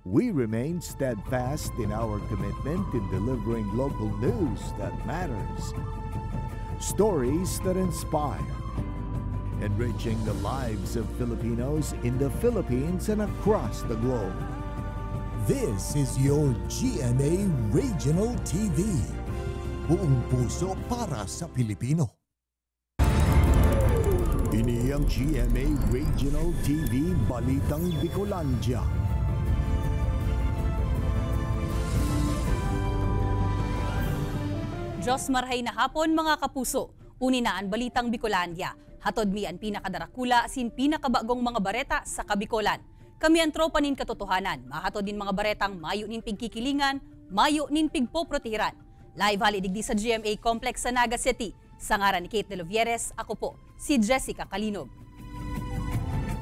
We remain steadfast in our commitment in delivering local news that matters. Stories that inspire. Enriching the lives of Filipinos in the Philippines and across the globe. This is your GMA Regional TV. Buong puso para sa Pilipino. Ini ang GMA Regional TV Balitang Bicolandia. Diyos marhay na hapon mga kapuso. Uninaan Balitang Bicolandia. Hatod mi ang pinakadarakula asin pinakabagong mga bareta sa Kabikolan. Kami ang tropa nin katotohanan. Mahatod din mga baretang mayo nin pigkikilingan, mayo nin pigpoprotehiran. Live halidigdi sa GMA Complex sa Naga City. Sa ngaran ni Kate de Lovieres, ako po si Jessica Kalinog.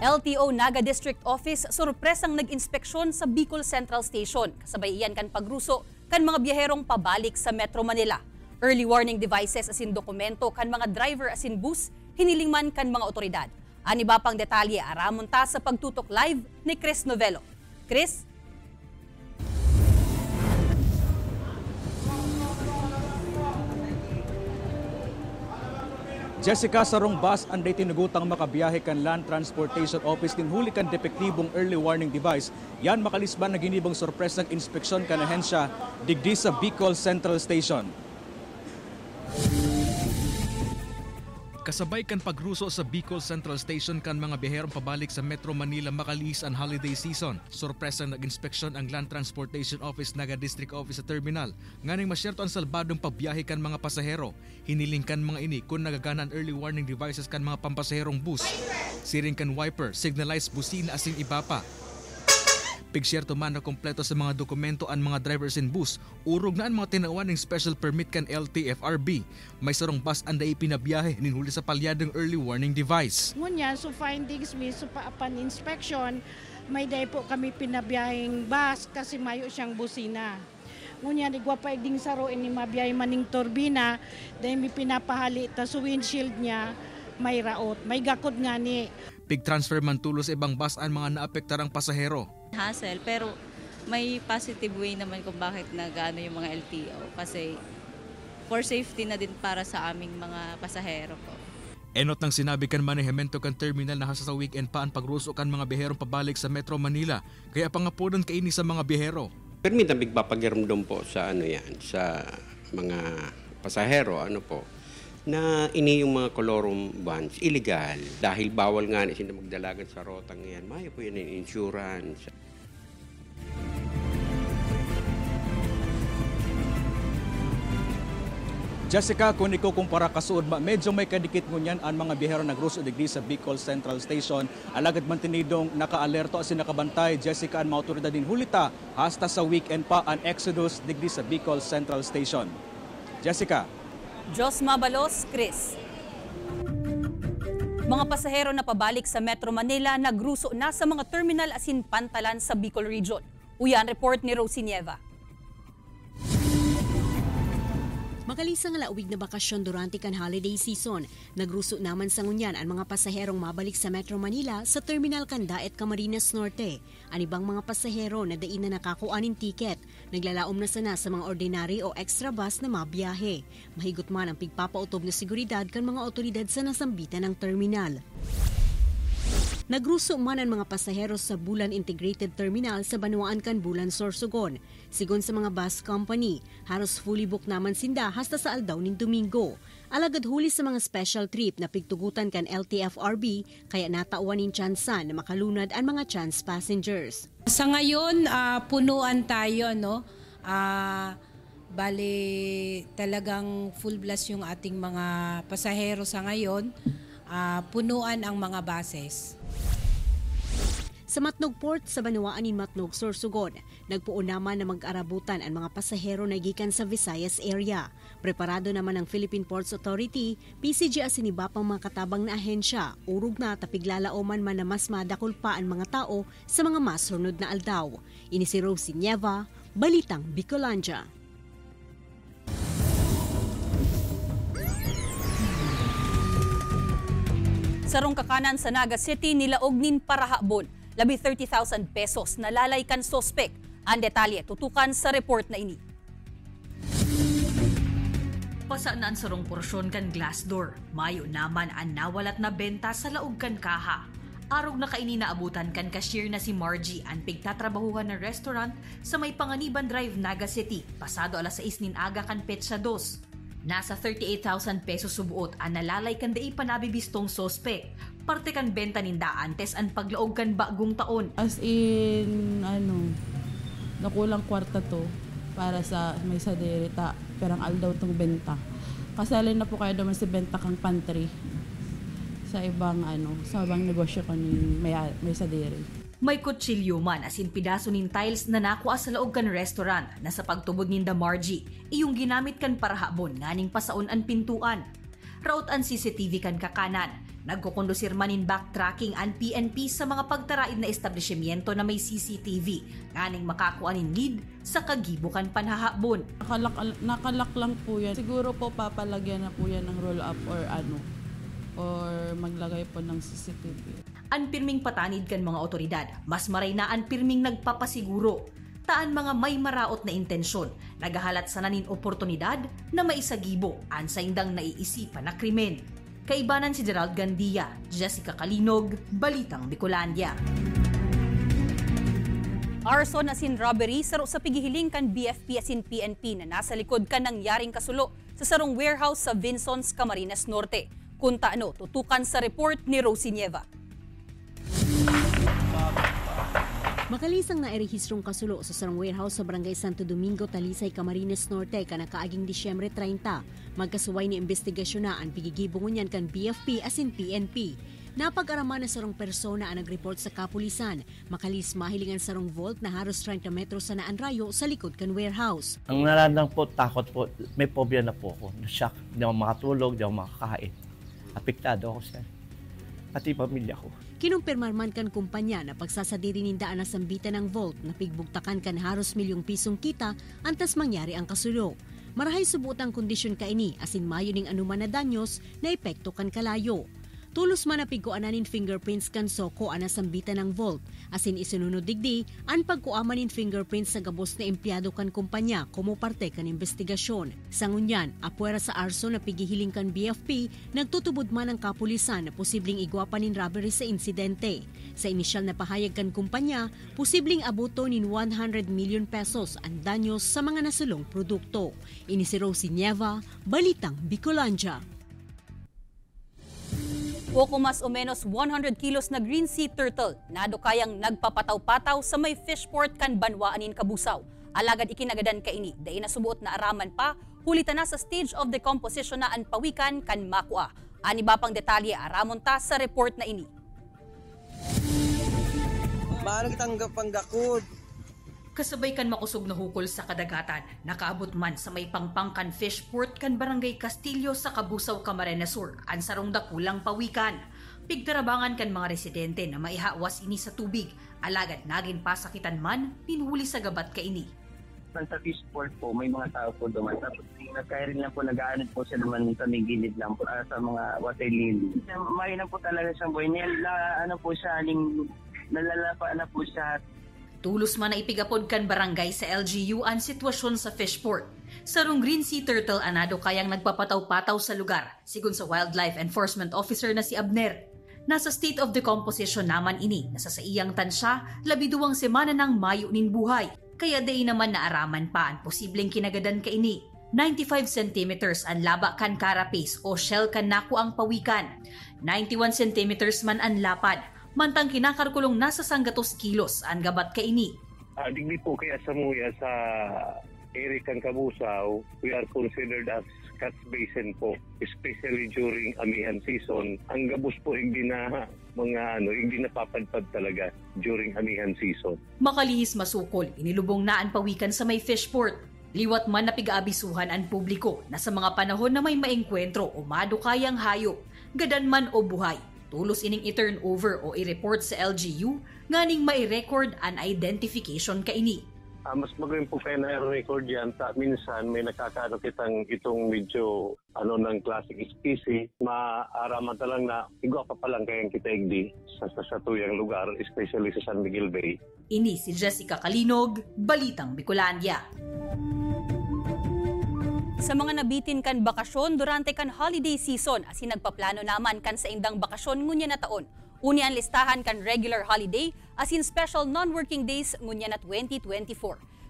LTO Naga District Office sorpresang nag-inspeksyon sa Bicol Central Station. Kasabay iyan kan pagruso kan mga biyaherong pabalik sa Metro Manila. Early warning devices asin dokumento kan mga driver asin bus hiniling man kan mga otoridad. Ani ba pang detalye aramon ta sa pagtutok live ni Chris Novelo. Chris? Jessica, sarong bus anday tinugutang makabiyahe kan Land Transportation Office tinhuli kan depektibong early warning device. Yan makalisban na ginibang sorpresang inspeksyon kan ahensya digdi sa Bicol Central Station. Kasabay kan pagruso sa Bicol Central Station kan mga biyaherong pabalik sa Metro Manila makalis ang holiday season. Sorpresang nag-inspeksyon ang Land Transportation Office Naga District Office sa terminal. Nganing masyerto ang salbadong pagbiyahe kan mga pasahero. Hiniling kan mga ini kung nagaganan early warning devices kan mga pampasaherong bus. Siring kan wiper, signalized busina asin iba pa. Pigsyerto man na kompleto sa mga dokumento ang mga drivers in bus. Urog na ang mga tinawan ng special permit kan LTFRB. May sarong bus anday pinabiyahe ninhuli sa palyadong early warning device. Ngunya, so findings mi so upon inspection, may day po kami pinabiyahing bus kasi mayo siyang busina. Ngunya, digwa pa igding saro ini mabiyahe maning turbina, dahil mi pinapahali ta so windshield niya may raot, may gakod nga ni. Pig-transfer man tulos ibang bus ang mga naapektarang pasahero. Hassle, pero may positive way naman kung bakit nag-ano yung mga LTO kasi for safety na din para sa aming mga pasahero po. Enot ng sinabi kan manehemento kan terminal na hasa sa weekend pa ang pagruso kan mga biherong pabalik sa Metro Manila. Kaya pangapunan kaini sa mga bihero. Permit na bigpapagiramdom po sa sa mga pasahero na ini yung mga colorum vans illegal dahil bawal nga na sila magdalagan sa rotang yan. Mayo po yan yung insurance. Jessica, kung ikukumpara kasuod, medyo may kadikit ngunyan ang mga biyahero nagruso digdi sa Bicol Central Station. Alagad man tinidong naka-alerto asin nakabantay, Jessica, ang mga otoridad din hulita hasta sa weekend pa ang exodus digdi sa Bicol Central Station. Jessica. Diyos mabalos, Chris. Mga pasahero na pabalik sa Metro Manila nagruso na sa mga terminal asin pantalan sa Bicol Region. Uyan report ni Rosie Nieva. Makalisang lauwig na bakasyon durante kan holiday season, nagruso naman sa ngunyan ang mga pasaherong mabalik sa Metro Manila sa Terminal Candaet, Camarines Norte. Ang ibang mga pasahero na dain na nakakuanin tiket, naglalaom na sana sa mga ordinary o extra bus na mabiyahe. Mahigot man ang pigpapautob na seguridad kan mga otoridad sa nasambitan ng terminal. Nagruso man ang mga pasahero sa Bulan Integrated Terminal sa Banwaan kan Bulan, Sorsogon. Sigon sa mga bus company, halos fully booked naman sinda hasta sa aldaw ning Domingo. Alagad huli sa mga special trip na pigtugutan kan LTFRB kaya natauan ning tsansan na makalunad ang mga chance passengers. Sa ngayon, punuan tayo, no? Bale, talagang full blast yung ating mga pasahero sa ngayon. Punuan ang mga buses. Sa Matnog Port sa Banwaan in Matnog, Sorsogon, nagpuon naman na mag-arabutan ang mga pasahero na gikan sa Visayas area. Preparado naman ang Philippine Ports Authority, PCG asin iba pang mga katabang na ahensya, urog na tapiglalauman man na mas madakol pa ang mga tao sa mga masunod na aldaw. Ini si Rosie Nieva, Balitang Bicolandia. Sarong kakanan sa Naga City nilaog nin parahabon. Labi 30,000 pesos nalalay kan sospek. Ang detalye tutukan sa report na ini. Pasaan sarong porsyon kan glass door. Mayo naman ang nawalat na benta sa laog kan kaha. Arog na kaini naabutan kan cashier na si Margie ang pigtatrabahuhan ng restaurant sa may Panganiban Drive, Naga City. Pasado alas 6 nin aga kan petsa 2. Nasa 38,000 pesos subuot ang nalalay kan dai panabibistong sospek. Parte kan benta ninda antes ang paglaog kan bagong taon. As in, nakulang kwarta to para sa may saderita. Perang aldaw tong benta. Kasali na po kayo naman sa benta kang pantry sa ibang negosyo ko ni may sadere. May kutsilyo man asin pidaso nin tiles na nakuha sa laog kan restaurant na sa pagtubod ninda Margie, iyong ginamit kan para habon nganing pasaon ang pintuan. Raot ang CCTV kan kakanan, nagkukondusir manin backtracking ang PNP sa mga pagtaraid na establishmento na may CCTV, nganing makakuha nin lead sa kagibukan panhahabon. Nakalak lang po yan. Siguro po papalagyan na po yan ng roll up or maglagay po ng CCTV. Ang pirming patanid kan mga otoridad, mas maray na ang pirming nagpapasiguro. Taan mga may maraot na intensyon, nagahalat sa nanin oportunidad na maisagibo ang sa indang naiisipan na krimen. Kaibanan si Gerald Gandia, Jessica Kalinog, Balitang Bicolandia. Arson asin robbery saro sa pigihiling kan BFP asin PNP na nasa likod kan nangyaring kasulo sa sarong warehouse sa Vinsons, Camarines Norte. Kunta tutukan sa report ni Rosie Nieva. Makalisang nairehistrong kasulo sa sarang warehouse sa Barangay Santo Domingo, Talisay, Camarines Norte kanakaaging Disyembre 30. Magkasuway ni investigasyon na ang pigigibungon yan kan BFP asin PNP. Napag-araman na sarong persona ang nag-report sa kapulisan. Makalis mahilingan sarong vault na halos 30 metros sa naanrayo sa likod kan warehouse. Ang nalandang po, takot po, may phobia na po ako. Na-shock, di ako makatulog, di ako makakain. Apektado ako sir. Pati pamilya ko. Kinumpirmar man kan kumpanya na pagsasadiri ninda ang nasambitan ng vault na pigbugtakan kan haros milyong pisong kita antas mangyari ang kasulo. Marahay subot ang kondisyon kaini asin mayo ning anuman na danyos na epekto kan kalayo. Tulos man na pigkuananin fingerprints kan soko ang nasambitan ng vault asin isununod digdi ang pagkuamanin fingerprints sa gabos na empleyado kan kumpanya como parte kan investigasyon. Sa ngunyan, apuera sa arso na pigihiling kan BFP, nagtutubod man ang kapulisan na posibleng igwapanin robbery sa insidente. Sa inisyal na pahayag kan kumpanya, posibleng abuto nin 100 million pesos ang danyos sa mga nasulong produkto. Ini si Rosie Nieva, Balitang Bicolandia. Poko mas o menos 100 kilos na green sea turtle na kayang nagpapataw-pataw sa may fishport kan Banwaanin, Kabusaw. Alagad ikinagadan kaini, dahil nasubuot na araman pa, hulitan na sa stage of decomposition na ang pawikan kan makua. Ani ba pang detalye aramon ta sa report na ini. Maaaring tanggap ang gakod. Kasabay kan makusog na hukol sa kadagatan, nakaabot man sa may pangpangkan fishport kan Barangay Castillo sa Kabusaw, Camarines Sur, ang sarong dakulang pawikan. Pigtarabangan kan mga residente na maihawas ini sa tubig, alagad nagin pasakitan man, pinhuli sa gabat kaini. Sa fishport po, may mga tao po duman. Tapos nagkaya rin lang po, nag-aanit po siya naman sa may gilid lang po sa mga water lily. Mahina po talaga siyang buhay. Nalalapa na po siya. Tulos man na ipigapod kan barangay sa LGU ang sitwasyon sa fishport. Sarong green sea turtle anado kayang nagpapataw-pataw sa lugar, sigun sa Wildlife Enforcement Officer na si Abner. Nasa state of decomposition naman ini, nasa sa iyang tansya, 12 semana ng Mayo nin buhay. Kaya day naman naaraman pa ang posibleng kinagadan ka ini. 95 centimeters ang laba kan carapace o shell kan naku ang pawikan. 91 centimeters man ang lapad. Mantang kinakarkulong nasa 100 kilos ang gabat kaini. Digdi po kaya sa muya sa area kan Kabusaw, we are considered as catch basin po, especially during amihan season. Ang gabos po hindi napapadpad talaga during amihan season. Makalihis masukol, inilubong na ang pawikan sa may fishport. Liwat man na pigaabisuhan ang publiko na sa mga panahon na may maengkwentro o madukayang hayop, gadan man o buhay. Tulos ining i-turn over o i-report sa LGU, nganing mai-record an identification kaini. mas magaling po kayo na record yan. Minsan may nakakaano kitang itong medyo ng classic species. Maaraman talang na igwa pa lang kayang kita igdi sa tuyang lugar, especially sa San Miguel Bay. Ini si Jessica Kalinog, Balitang Bicolandia. Sa mga nabitin kan bakasyon durante kan holiday season, asin nagpaplano naman kan sa indang bakasyon ngunya na taon. Uni ang listahan kan regular holiday asin special non-working days ngunya na 2024.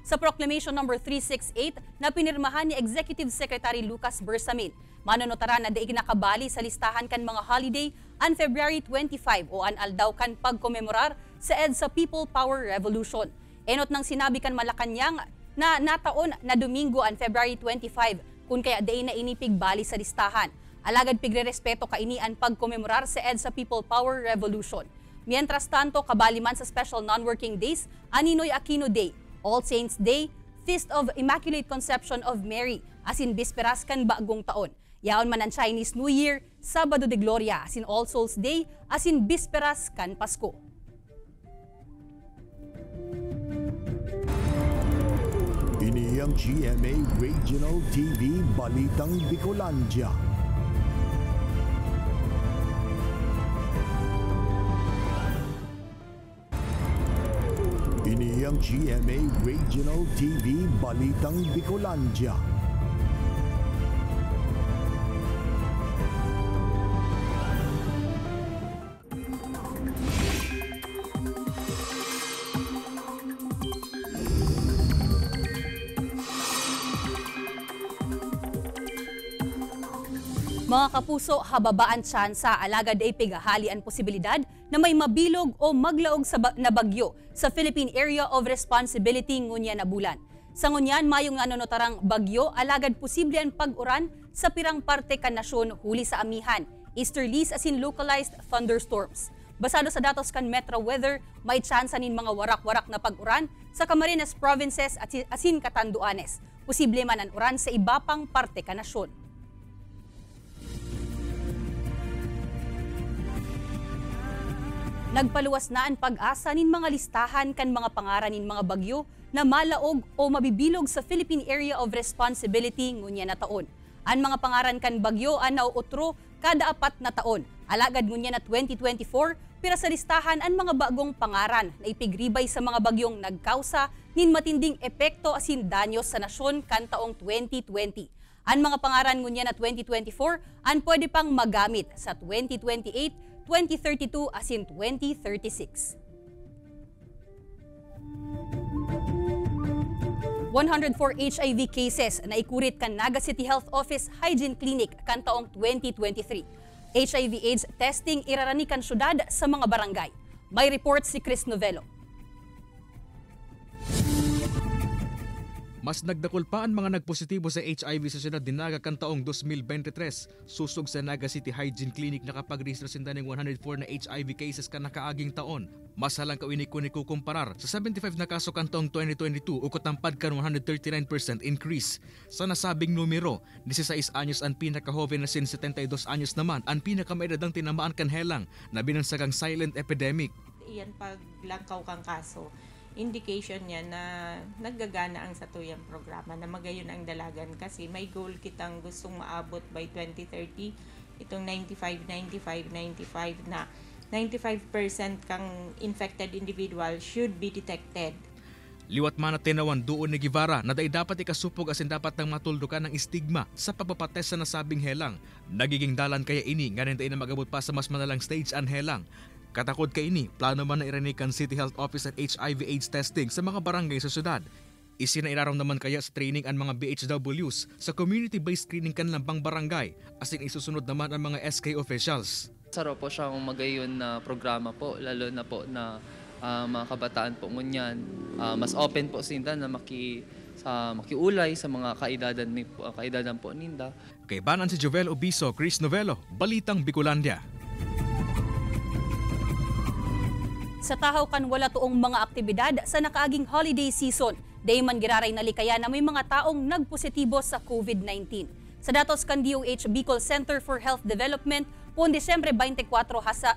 Sa Proclamation No. 368 na pinirmahan ni Executive Secretary Lucas Bersamin, manonotaran na daig nakabali sa listahan kan mga holiday an February 25 o an aldaw kan pagkomemorar sa EDSA People Power Revolution. Enot nang sinabi kan Malacanang na nataon na Domingo an February 25 kung kaya day na inipig bali sa listahan. Alagad pigre-respeto kainian pagkomemorar sa EDSA People Power Revolution. Mientras tanto, kabali man sa special non-working days, Aninoy Aquino Day, All Saints Day, Feast of Immaculate Conception of Mary, asin bisperas kan bagong taon. Yaon man ang Chinese New Year, Sabado de Gloria, asin All Souls Day, asin bisperas kan Pasko. Ini ang GMA Regional TV Balitang Bicolandia. Ini ang GMA Regional TV Balitang Bicolandia. Mga kapuso, hababaan tsansa alagad ay pigahali ang posibilidad na may mabilog o maglaog na bagyo sa Philippine Area of Responsibility ngunya na bulan. Sa ngunyan, mayong anonotarang bagyo alagad posible ang pag-uran sa pirang parte kan nasyon huli sa amihan, easterlies asin localized thunderstorms. Basado sa datos kan Metro Weather, may tsansa nin mga warak-warak na pag-uran sa Camarines Provinces at asin Catanduanes. Posible man ang uran sa iba pang parte kan nasyon. Nagpaluwas na ang pag-asa nin mga listahan kan mga pangaran nin mga bagyo na malaog o mabibilog sa Philippine Area of Responsibility ngunya na taon. Ang mga pangaran kan bagyo ang nauutro kada 4 na taon. Alagad ngunya na 2024, pira sa listahan ang mga bagong pangaran na ipigribay sa mga bagyong nagkausa nin matinding epekto asin danyo sa nasyon kan taong 2020. Ang mga pangaran ngunya na 2024 ang pwede pang magamit sa 2028, 2032 asin 2036. 104 HIV cases na ikurit kan Naga City Health Office Hygiene Clinic kan taong 2023. HIV/AIDS testing irarani kan syudad sa mga barangay. May report si Chris Novello. Mas nagdakol pa ang mga nagpositibo sa HIV sa siyudad din Naga kan taong 2023. Susog sa Naga City Hygiene Clinic nakapag-register sinda ng 104 na HIV cases kan nakaaging taon. Mas halang kawini ko ni kukumparar sa 75 na kaso kan taong 2022 ukot tampad kan 139% increase. Sa nasabing numero, 16 anyos ang pinaka-hoven na sin 72 anyos naman ang pinaka-maedadang tinamaan kan helang na binansagang silent epidemic. Iyan paglangkaw kang kaso, indication niya na naggagana ang satuyang programa na magayon ang dalagan kasi may goal kitang gustong maabot by 2030 itong 95 na 95% kang infected individual should be detected. Liwat man at tinawan doon ni Guevara na dapat ikasupog asin dapat nang matuldukan ng stigma sa pagpapates sa nasabing helang. Nagiging dalan kaya ini nga na magabot pa sa mas manalang stage ang helang. Katakod kay ini, plano man na iranikan City Health Office at HIV/AIDS testing sa mga barangay sa syudad. Isinairaram naman kaya sa training ang mga BHWs sa community-based screening kanlambang barangay asin isusunod naman ang mga SK officials. Saro po siyang magayon na programa po, lalo na po na mga kabataan po ngunyan. Mas open po sinda na makiulay sa mga kaidadan po ninda. Kay Banan si Jovel Obiso, Chris Novello, Balitang Bicolandia. Sa tahaw kan wala tuong mga aktibidad sa nakaaging holiday season, dayman giraray nalikaya na may mga taong nagpositibo sa COVID-19. Sa datos kan DOH Bicol Center for Health Development, poon Desyembre 24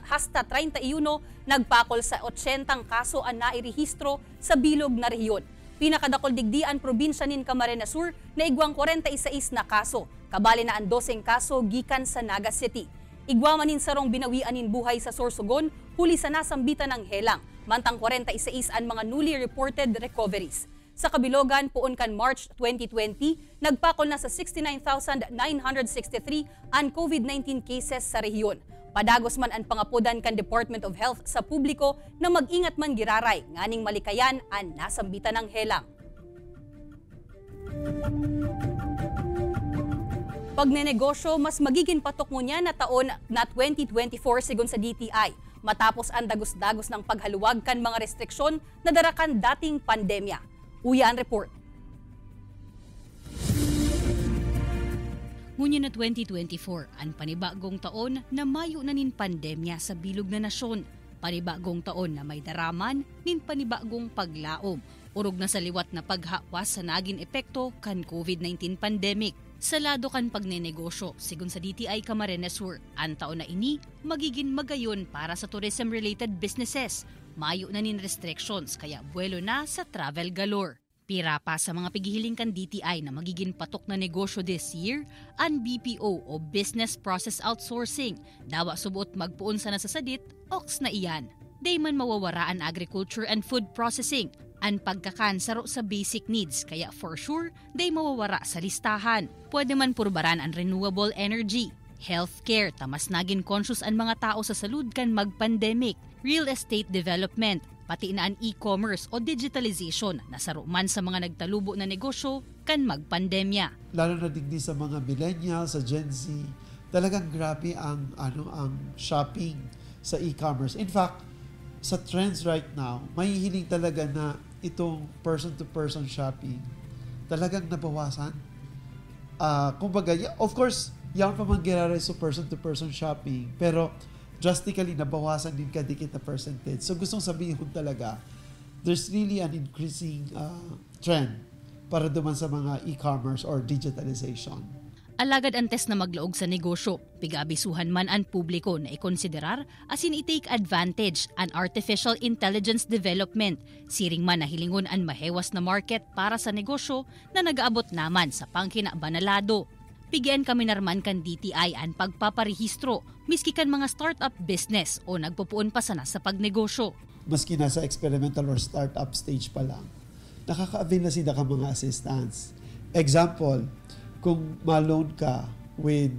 hasta 31, nagpakol sa 80 kaso ang nairehistro sa bilog na rehiyon. Pinakadakol digdian probinsya nin Camarines Sur na igwang 46 na kaso, kabali na ang 12 kaso gikan sa Naga City. Igwa manin sarong binawianin buhay sa Sorsogon, huli sa nasambitan ng helang, mantang 46 ang mga newly reported recoveries. Sa Kabilogan, puon kan March 2020, nagpakol na sa 69,963 ang COVID-19 cases sa rehiyon. Padagos man ang pangapudan kan Department of Health sa publiko na mag-ingat man giraray, nganing malikayan ang nasambitan ng helang. Pagnenegosyo, mas magiging patok mo niya na taon na 2024 sigon sa DTI, matapos ang dagos-dagos ng paghaluwag kan mga restriksyon na darakan dating pandemya. Uya ang report. Ngunyan na 2024, ang panibagong taon na mayo na nin pandemya sa bilog na nasyon. Panibagong taon na may daraman nin panibagong paglaom. Urog na sa liwat na paghawas sa naging epekto kan COVID-19 pandemic. Sa lado kan pagnenegosyo, sigon sa DTI Camarines Sur, ang taon na ini magiging magayon para sa tourism-related businesses. Mayo na nin restrictions kaya buwelo na sa travel galore. Pira pa sa mga pigihiling kan DTI na magiging patok na negosyo this year, ang BPO o Business Process Outsourcing. Dawa subuot magpuon sa nasasadit, oks na iyan. Day man mawawara ang agriculture and food processing. Ang pagkakansaro sa basic needs, kaya for sure, day mawawara sa listahan. Pwede man purbaran ang renewable energy. Healthcare, tamas naging conscious ang mga tao sa salud kan mag-pandemic. Real estate development, pati na ang e-commerce o digitalization na saruman sa mga nagtalubo na negosyo kan magpandemya. Lalo na digdi sa mga millennials, sa Gen Z, talagang grabe ang shopping sa e-commerce. In fact, sa trends right now, may hiling talaga na itong person-to-person shopping talagang nabawasan. Kumbaga, of course, yan pa man ginagawa sa person-to-person shopping, pero drastically nabawasan din kadikit na percentage. So gustong sabihin ko talaga, there's really an increasing trend para duman sa mga e-commerce or digitalization. Alagad antes na maglaog sa negosyo, pigabisuhan man ang publiko na ikonsiderar asin i-take advantage an artificial intelligence development. Siring man na hilingon ang mahewas na market para sa negosyo na nag-aabot naman sa pangkinabanalado. Pigyan kami narman kan DTI ang pagpaparehistro, miski kan mga startup business o nagpupuon pa sana sa pagnegosyo. Maski nasa experimental or startup stage pa lang, nakaka-avail na sila ka mga assistance. Example, kung ma-loan ka with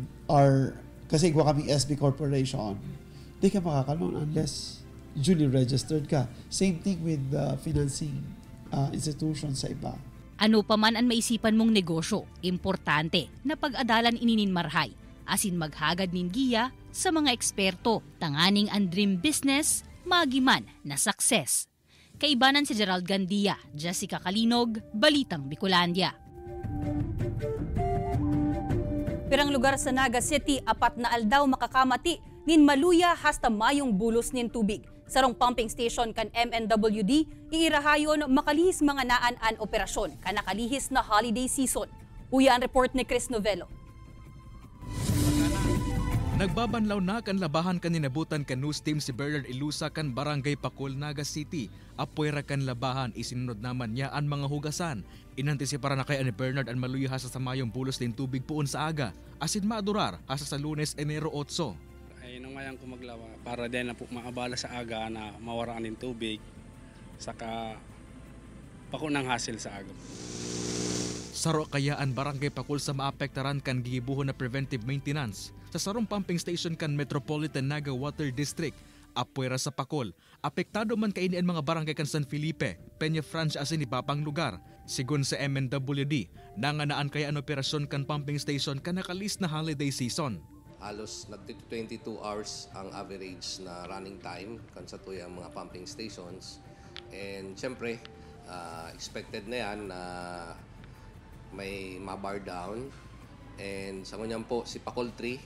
kasi igwa kaming SB Corporation, di ka makaka-loan unless duly registered ka. Same thing with financing institutions sa iba. Ano pa man ang maisipan mong negosyo, importante na pag-adalan inininmarhay, asin maghagad nin giya sa mga eksperto, tanganing ang dream business, magiman na success. Kaibanan si Gerald Gandia, Jessica Kalinog, Balitang Bicolandia. Pirang lugar sa Naga City, 4 na aldaw makakamati, nin maluya hasta mayong bulos nin tubig. Sarong pumping station kan MNWD, iirahayon makalihis mga naan an operasyon kan nakalihis na holiday season. Uya ang report ni Chris Novello. Nagbabanlaw na kan labahan kan ninabutan kan news team si Bernard Ilusa kan Barangay Pacul, Naga City. Apuera kan labahan, isinunod naman niya ang mga hugasan. Inantisipara na kaya ni Bernard ang maluya hasa sa mayong bulos din tubig puon sa aga. Asin maadurar hasa sa Lunes, Enero 8. Ay nung ngayon ko maglawa para din na po maabala sa aga na mawaraan ng tubig saka pako ng hassle sa aga. Saro kaya ang Barangay Pacul sa maapektaran kan gigibuhon na preventive maintenance sa sarong pumping station kan Metropolitan Naga Water District. Apuera sa Pacul, apektado man kaini ang mga barangay kan San Felipe, Peña Francia asin ibabang lugar. Sigun sa MNWD, nanganaan kaya ang operasyon kan pumping station kan nakalis na holiday season. Halos nag-22 hours ang average na running time kan sa tuyang mga pumping stations. And syempre, expected na yan na may mabar down. And sa ngunyan po, si Pacul 3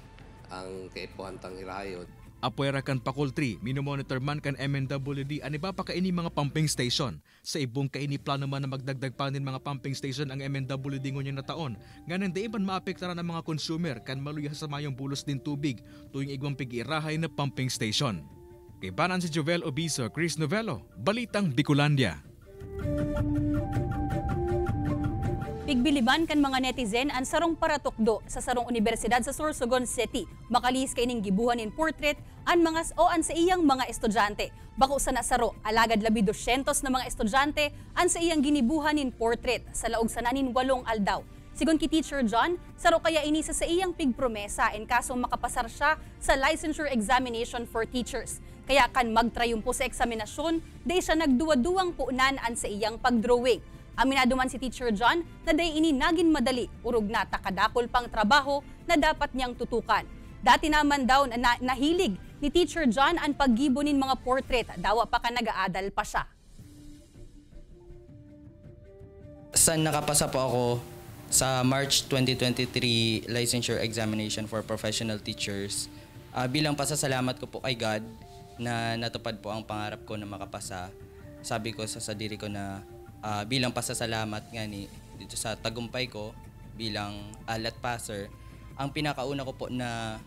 ang kaipuhantang irayod. Apuera kan Pacul 3, minomonitor man kan MNWD ang iba pa kaini mga pumping station. Sa ibong kaini plano man na magdagdag pa nin mga pumping station ang MNWD ngunyan na taon. Nganan di iban maapektaran ang mga consumer kan maluya sa mayong bulos din tubig tuwing igwang pig-irahay na pumping station. Kaibanan si Jovel Obiso, Chris Novello, Balitang Bicolandia. Pigbiliban kan mga netizen ang sarong paratukdo sa sarong universidad sa Sorsogon City. Makalis kay ning gibuhanin portrait an mga an sa iyang mga estudyante. Bako sa nasaro, alagad labi 200 na mga estudyante an sa iyang ginibuhanin portrait sa laog sa nanin 8 aldaw. Sigon ki Teacher John, saro kaya inisa sa iyang pigpromesa in kasong makapasar siya sa licensure examination for teachers. Kaya kan magtrayumpo sa eksaminasyon, day siya nagduwa-duwang puunan an sa iyang pagdrawing. Aminado man si Teacher John na day ini nagin madali, urog na takadakol pang trabaho na dapat niyang tutukan. Dati naman daw nahilig ni Teacher John ang paggibonin mga portrait, dawa pa ka nag-aadal pa siya. Saan nakapasa po ako sa March 2023 Licensure Examination for Professional Teachers. Bilang pasasalamat ko po kay God na natupad po ang pangarap ko na makapasa. Sabi ko sa diri ko na bilang pasasalamat nga ni dito sa tagumpay ko bilang alat passer, ang pinakauna ko po na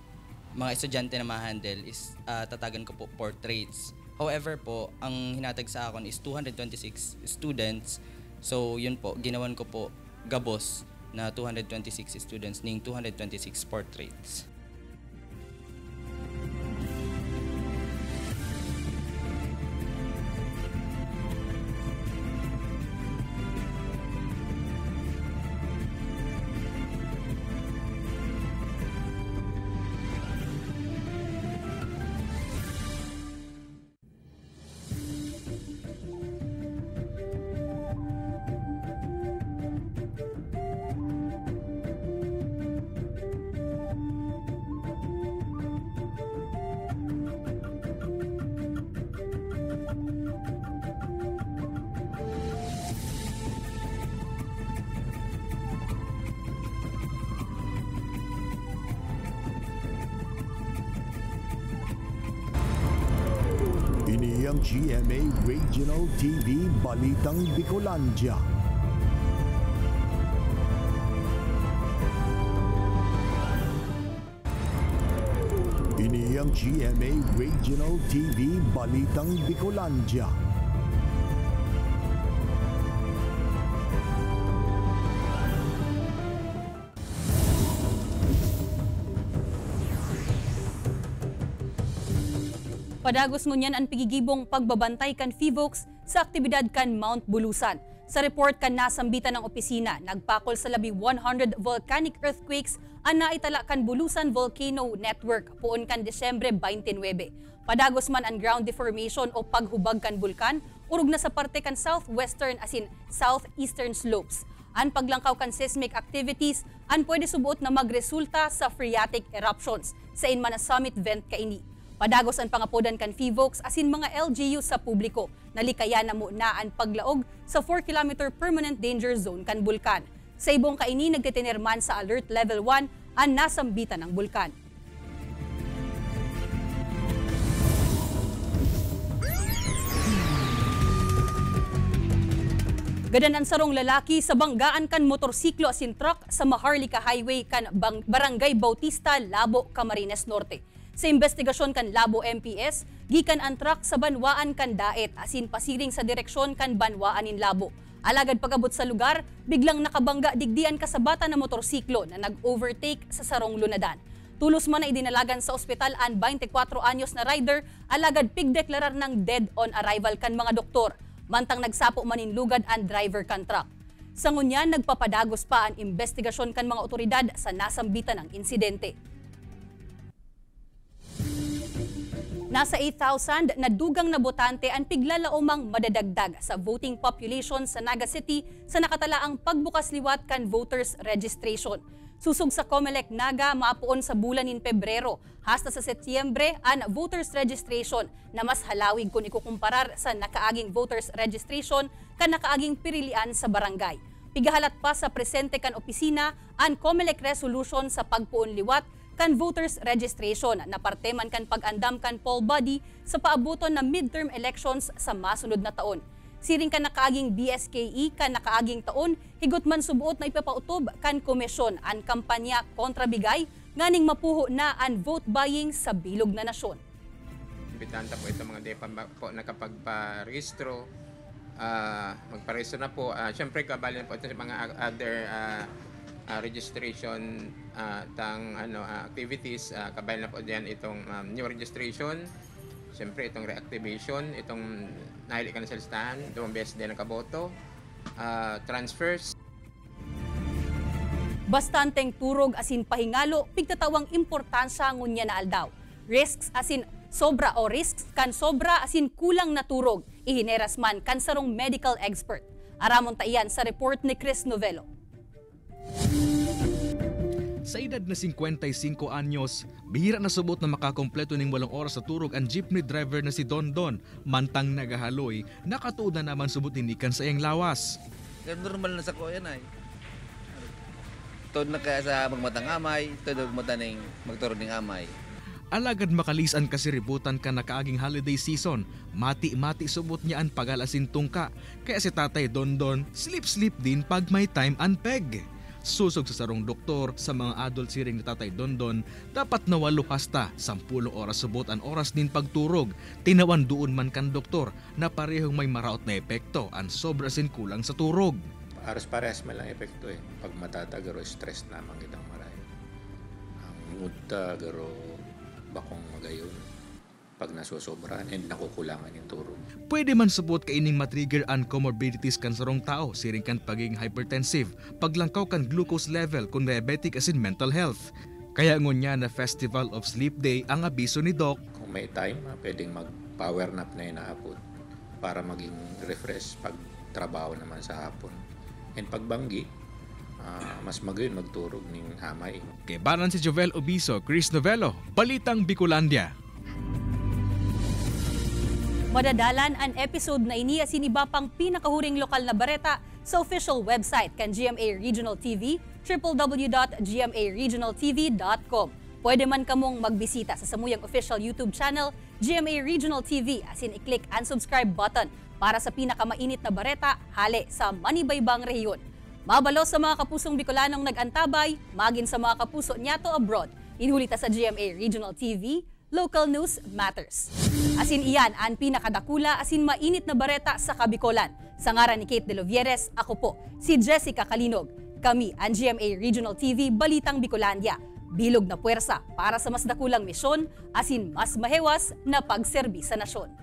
mga estudyante na ma-handle is tatagan ko po portraits. However po, ang hinatag sa akin is 226 students. So yun po, ginawan ko po gabos na 226 students ning 226 portraits. Ini ang GMA Regional TV Balitang Bicolandia. Ini ang GMA Regional TV Balitang Bicolandia. Padagos ngunyan ang pigigibong pagbabantay kan FIVOX sa aktibidad kan Mount Bulusan. Sa report kan nasambitan ng opisina, nagpakol sa labi 100 volcanic earthquakes ang naitala kan Bulusan Volcano Network poon kan Desyembre 29. Padagos man ang ground deformation o paghubag kan bulkan, urog na sa parte kan southwestern asin southeastern slopes. Ang paglangkaw kan seismic activities ang pwede subuot na magresulta sa phreatic eruptions sa Inmana Summit vent kaini. Padagos ang pangapodan kan FIVOX asin mga LGU sa publiko, nalikaya na mo na ang paglaog sa 4-kilometer permanent danger zone kan bulkan. Sa ibong kaini nagtitinerman sa Alert Level 1 ang nasambitan ng bulkan. Gadanan sarong lalaki sa banggaan kan motorsiklo asin truck sa Maharlika Highway kan Barangay Bautista, Labo, Camarines Norte. Sa investigasyon kan Labo MPS, gikan ang truck sa Banwaan kan Daet asin pasiring sa direksyon kan Banwaan in Labo. Alagad pagabot sa lugar, biglang nakabangga digdian kasabata na motorsiklo na nag-overtake sa sarong lunadan. Tulos man na idinalagan sa ospital ang 24 anyos na rider, alagad pigdeklarar ng dead on arrival kan mga doktor. Mantang nagsapo maninlugad ang driver kan truck. Sa ngunyan, nagpapadagos pa ang investigasyon kan mga otoridad sa nasambitan ng insidente. Nasa 8,000 na dugang na botante ang piglalaomang madadagdag sa voting population sa Naga City sa nakatalaang pagbukas liwat kan voters registration. Susog sa COMELEC Naga, maapuon sa bulan in Pebrero hasta sa Setyembre ang voters registration na mas halawig kung ikukumparar sa nakaaging voters registration kan nakaaging pirilian sa barangay. Pigahalat pa sa presente kan opisina ang COMELEC resolution sa pagpuon liwat kan voters registration na parte man kan pag-andam kan poll body sa paabuton na midterm elections sa masunod na taon. Siring kan nakaaging DSKE kan nakaaging taon, higot man subuot na ipapautob kan komisyon ang kampanya kontra bigay nganing mapuho na ang vote buying sa bilog na nasyon. Imbitanta po itong mga depa po nakapagparehistro magpareso na po. Siyempre, kabali na po ito sa mga other registration activities. Kabali na po diyan itong new registration. Siyempre, itong reactivation, itong nahili ka na sa listahan, 2 beses din nakaboto, transfers. Bastanteng turog asin pahingalo, pigtatawang importansya ngunya na aldaw. Risks asin sobra o risks kan sobra asin kulang na turog, ihineras man kan sarong medical expert. Aramon taiyan sa report ni Chris Novello. Sa edad na 55 anyos, bihira na subot na makakompleto ning 8 oras sa turog ang jeepney driver na si Dondon. Mantang nagahaloy, nakatuod na naman subot inikan sa iyang lawas. Normal na sa ko yan ay. Tod na kaya sa magmatang amay, tod magmataning magturo ng amay. Alagad makalisan kasi ributan ka na kaaging holiday season, mati-mati subot niya ang pagalasin tungka. Kaya si Tatay Dondon, sleep-sleep din pag may time and peg. Susog sa sarong doktor sa mga adult siring ni Tatay Dondon, dapat na 8 hasta 10 oras subot ang oras din pagturog. Tinawan doon man kan doktor na parehong may maraot na epekto ang sobra sin kulang sa turog. Aras-parehas man lang epekto eh. Pag matatagaro, stress naman kitang maray. Ang mood garo bakong magayon pag nasusobran and nakukulangan yung turog. Pwede man subot kaining matrigger ang comorbidities kan sarong tao, siring kan pagiging hypertensive, paglangkaw kan glucose level kung diabetic asin mental health. Kaya ngunya na Festival of Sleep Day ang abiso ni Doc. Kung may time, pwedeng mag-power nap na inaapod para maging refresh pag trabaho naman sa hapon. And pagbanggi, mas magayon magturog ng hamay. Kay Banan si Jovel Obiso, Chris Novello, Balitang Bicolandia. Madadalan ang episode na ini asin iba pang pinakahuring lokal na bareta sa official website kan GMA Regional TV, www.gmaregionaltv.com. Pwede man kamong magbisita sa samuyang official YouTube channel, GMA Regional TV, asin i-click ang subscribe button para sa pinakamainit na bareta hali sa manibaybang rehiyon. Mabalo sa mga kapusong Bicolanong nag-antabay, magin sa mga kapuso niyato abroad. Inhulita sa GMA Regional TV, Local News Matters. Asin iyan ang pinakadakula asin mainit na bareta sa Kabicolan. Sa ngaran ni Kate De Lovieres, ako po si Jessica Kalinog. Kami ang GMA Regional TV Balitang Bicolandia. Bilog na puwersa para sa mas dakulang misyon asin mas mahewas na pagserbi sa nasyon.